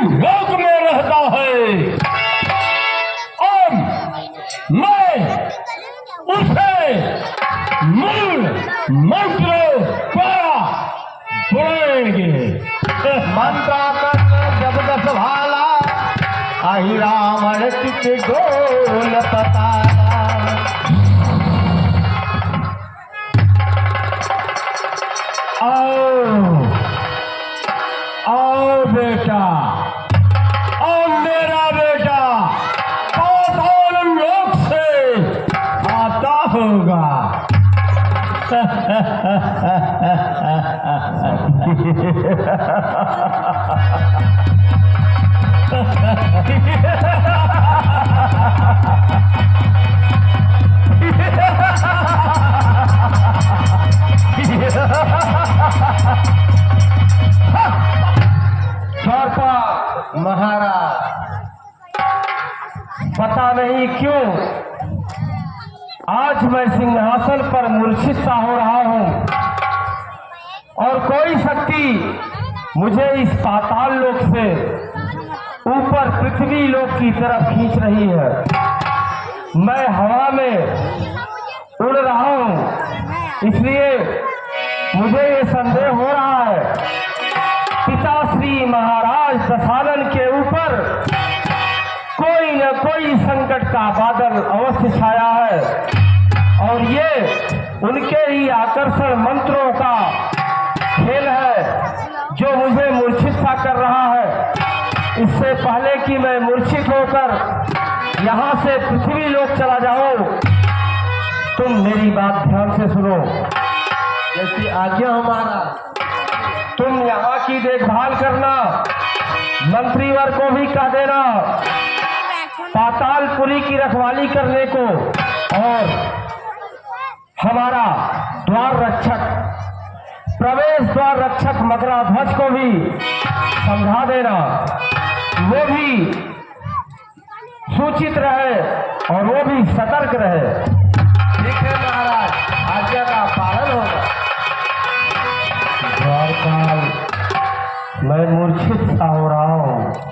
लोक में रहता है और मैं उसे मूल मंत्र द्वारा बुलाएंगे। मंत्राकर जब दस भाला आई रावण चित डोल पताला। आओ बेटा, और मेरा बेटा पाताल लोक से आता होगा। महाराज, पता नहीं क्यों आज मैं सिंहासन पर मूर्छित सा हो रहा हूं और कोई शक्ति मुझे इस पाताल लोक से ऊपर पृथ्वी लोक की तरफ खींच रही है। मैं हवा में उड़ रहा हूं, इसलिए मुझे ये संदेह हो रहा है पिताश्री महाराज दशानन के ऊपर कोई न कोई संकट का बादल अवश्य छाया है और ये उनके ही आकर्षण मंत्रों का खेल है जो मुझे मूर्छित सा कर रहा है। इससे पहले कि मैं मूर्छित होकर यहाँ से पृथ्वी लोक चला जाऊं, तुम मेरी बात ध्यान से सुनो। जैसी आज्ञा हमारा। तुम यहाँ की देखभाल करना, मंत्रीवर को भी कह देना पातालपुरी की रखवाली करने को, और हमारा द्वार रक्षक, प्रवेश द्वार रक्षक मकराध्वज को भी समझा देना, वो भी सूचित रहे और वो भी सतर्क रहे। ठीक है महाराज, आज्ञा का पालन होगा। द्वारपाल, मैं मूर्छित सा हो रहा हूँ।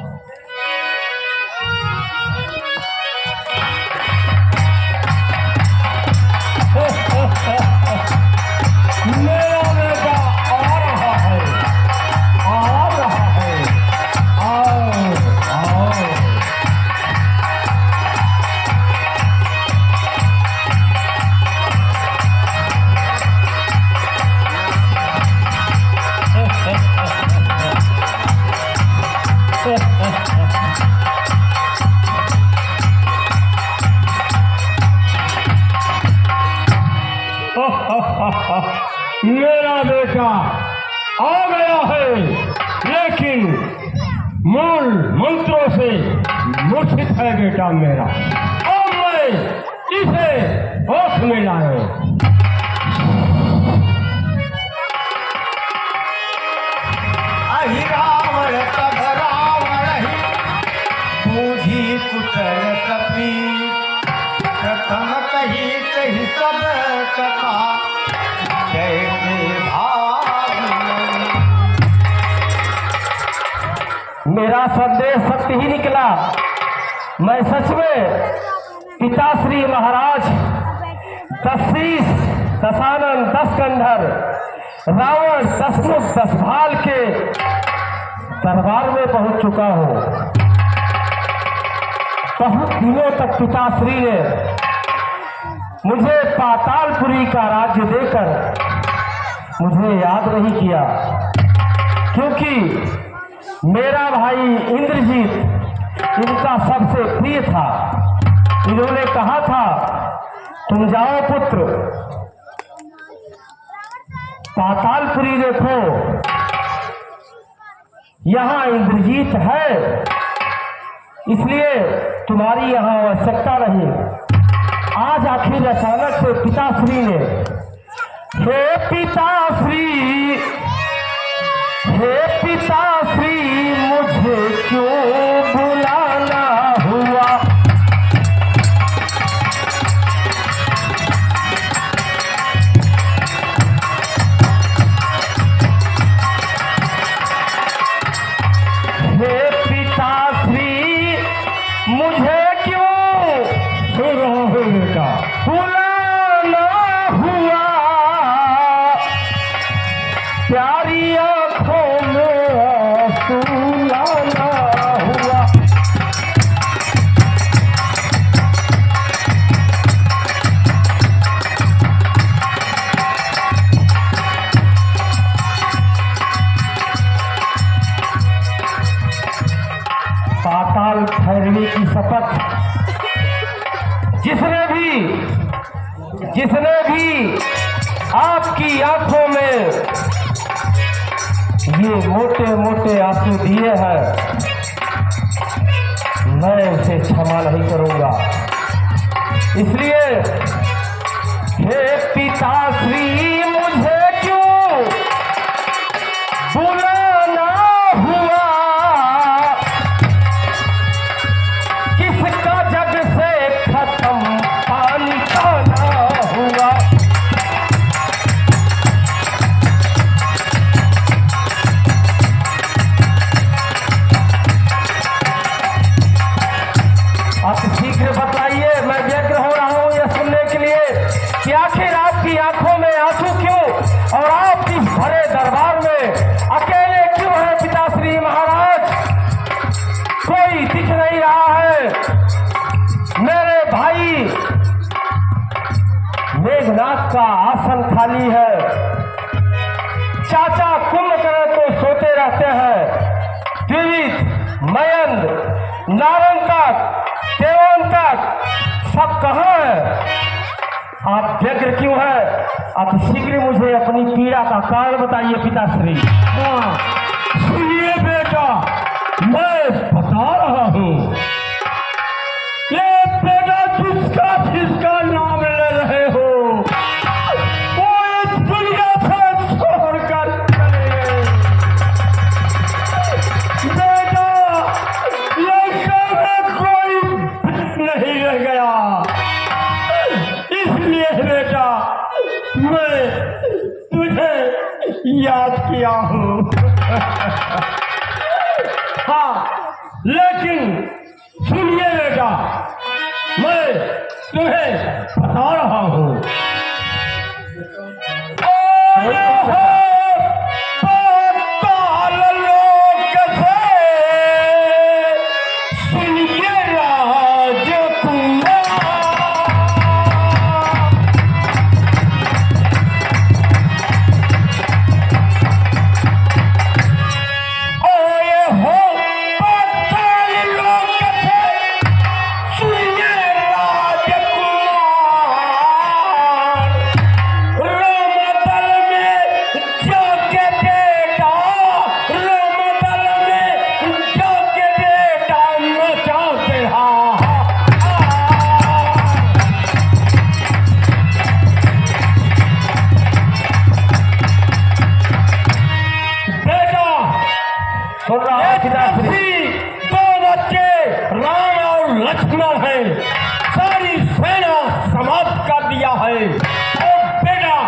मेरा बेटा आ रहा है, आ रहा है, आओ आओ। मेरा बेटा आ गया है, लेकिन मूल मंत्रों से मूर्छित है बेटा मेरा। अब मैं इसे होश में लाए। अहि रावण तब रावण ही बूझी कुशल कपी। प्रथम कही कही सब कथा जैसे मेरा संदेश सत्य ही निकला। मैं सच में पिताश्री महाराज दशरीष दशानन दशकंधर रावण दशमुख दशभाल के दरबार में पहुंच चुका हूं। बहुत दिनों तक पिताश्री ने मुझे पातालपुरी का राज्य देकर मुझे याद नहीं किया, क्योंकि मेरा भाई इंद्रजीत इनका सबसे प्रिय था। इन्होंने कहा था तुम जाओ पुत्र, पातालपुरी देखो, यहाँ इंद्रजीत है, इसलिए तुम्हारी यहाँ आवश्यकता नहीं। आज आखिर अचानक से पिताश्री ने, हे पिताश्री, हे पिताश्री, मुझे क्यों बुलाना हुआ? हे साल ठहरने की शपथ जिसने भी आपकी आंखों में ये मोटे मोटे आंसू दिए हैं, मैं उसे क्षमा नहीं करूंगा। इसलिए हे पिताश्री, मुझे क्यों बुलाना हुआ, किसका जग से खत्म पानी पाना हुआ। आप शीघ्र बताइए, मैं व्यग्र हो रहा हूं यह सुनने के लिए कि आखिर आपकी आंखों में आंसू क्यों, और आप इस भरे दरबार में अकेले क्यों हैं पिताश्री महाराज? कोई दिख नहीं रहा है। मेरे भाई मेघनाथ का आसन खाली है, चाचा कुंभकर्ण तो सोते रहते हैं, द्विविद, मयंद, नारंग तक, देवन तक सब कहाँ है? आप व्यग्र क्यों है? आप शीघ्र मुझे अपनी पीड़ा का कारण बताइए पिताश्री। सुनिए बेटा, मैं बता रहा हूँ। ये बेटा जिसका नाम ले रहे हो वो इस दुनिया से छोड़कर चले गए। बेटा, लंका में कोई नहीं रह गया, इसलिए बेटा मैं तुझे याद किया हूँ। हाँ, लेकिन सुनिए बेटा, मैं तुम्हें बता रहा हूँ। पाताल लोक से सुनिए राजकुमार, सुन रहा हूँ पिताश्री। दो बच्चे राम और लक्ष्मण हैं, सारी सेना समाप्त कर दिया है। और बेटा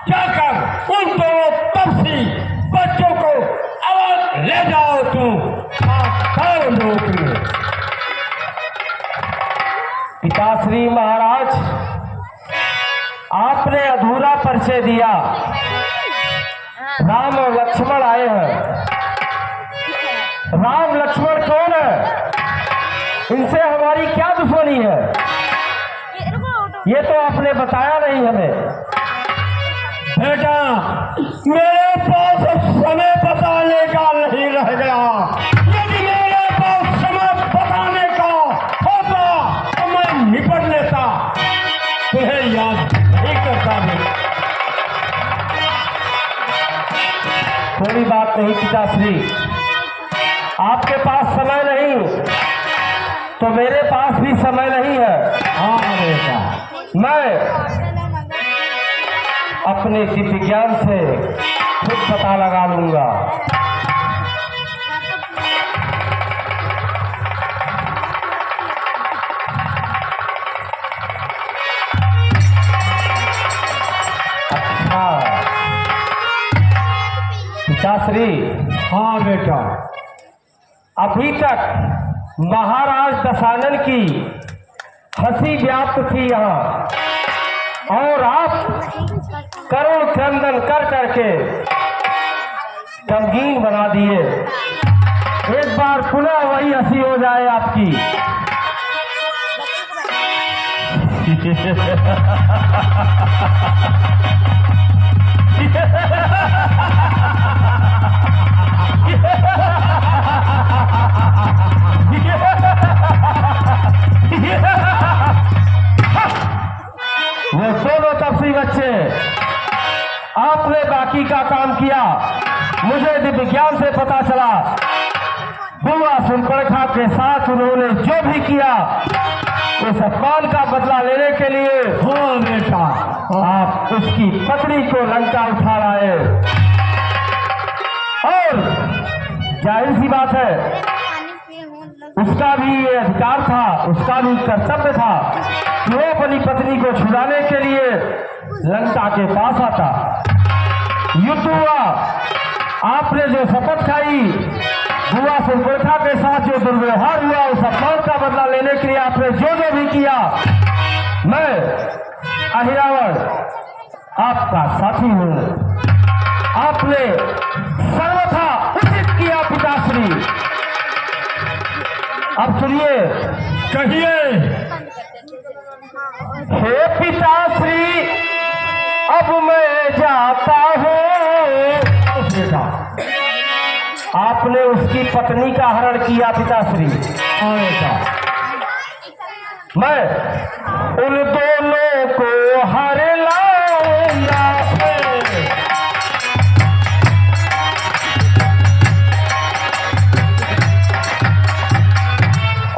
जाकर उन दोनों तपसी बच्चों को अलग ले जाओ। तुम लोग में पिताश्री महाराज, आपने अधूरा परिचय दिया। राम और लक्ष्मण आए हैं। राम लक्ष्मण कौन है? इनसे हमारी क्या दुश्मनी है? ये तो आपने बताया नहीं हमें। बेटा, मेरे पास समय बताने का नहीं रह गया। यदि मेरे पास समय बताने का होता तो मैं निपट लेता। तुम्हें याद नहीं करता बेटा। कोई बात नहीं पिताश्री, आपके पास समय नहीं तो मेरे पास भी समय नहीं है। हाँ बेटा, मैं अपने दिव्य ज्ञान से खुद पता लगा लूंगा। अच्छा पिताश्री, हाँ बेटा, अभी तक महाराज दशानन की हंसी व्याप्त थी यहाँ, और आप करुण क्रंदन कर करके गमगीन बना दिए। एक बार पुनः वही हंसी हो जाए आपकी। चालाकी का काम किया। मुझे दिव्य ज्ञान से पता चला बुआ सुनपरखा के साथ उन्होंने जो भी किया उस अपमान का बदला लेने के लिए हाँ बेटा, आप उसकी पत्नी को लंका उठा लाए। और जाहिर सी बात है उसका भी ये अधिकार था, उसका भी कर्तव्य था कि वो अपनी पत्नी को छुड़ाने के लिए लंका के पास आता। युद्ध हुआ, आपने जो शपथ खाई, बुआ सुनपरखा के साथ जो दुर्व्यवहार हुआ, उस अपमान का बदला लेने के लिए आपने जो जो भी किया, मैं अहिरावण आपका साथी हूँ। आपने सर्वथा उचित किया पिताश्री। अब सुनिए, कहिए। हे पिताश्री, अब मैं जाता हूँ। बेटा, आपने उसकी पत्नी का हरण किया पिताश्री। हाँ बेटा, मैं उन दोनों को हर लाऊंगा।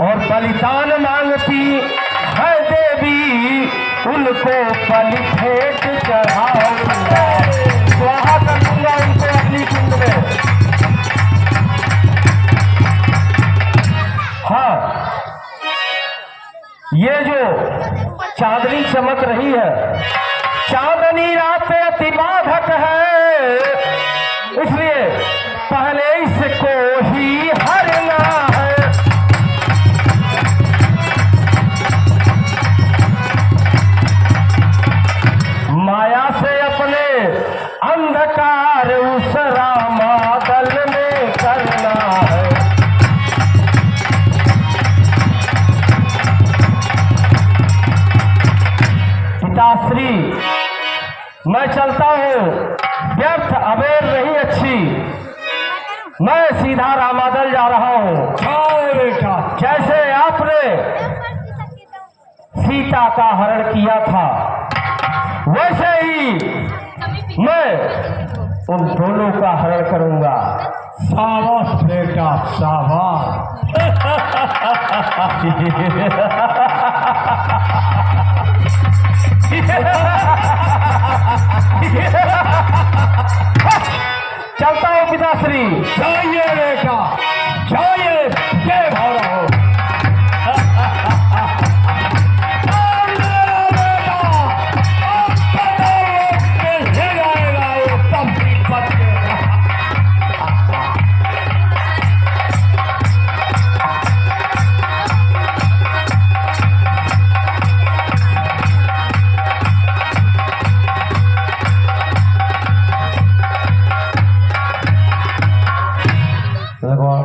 और बलिदान मांगती है देवी, उनको बलि भेंट चढ़ाऊंगा। स्वाहा कर दूंगा उनको अपनी कुंड में। हाँ, ये जो चांदनी चमक रही है, चांदनी रात अति बाधक है, इसलिए पहले इसको ही हरना है। माया से अपने अंधकार उस रामादल में करना है। पिताश्री, मैं चलता हूँ, व्यर्थ अबेर नहीं अच्छी। मैं सीधा रामादल जा रहा हूँ। हाँ बेटा, जैसे आपने सीता का हरण किया था, वैसे ही मैं उन दोनों का हरण करूंगा। शाबाश बेटा, शाबाश। चलता हूँ पिताश्री। जाइए बेटा, जाइए, जय भैरव। लगवा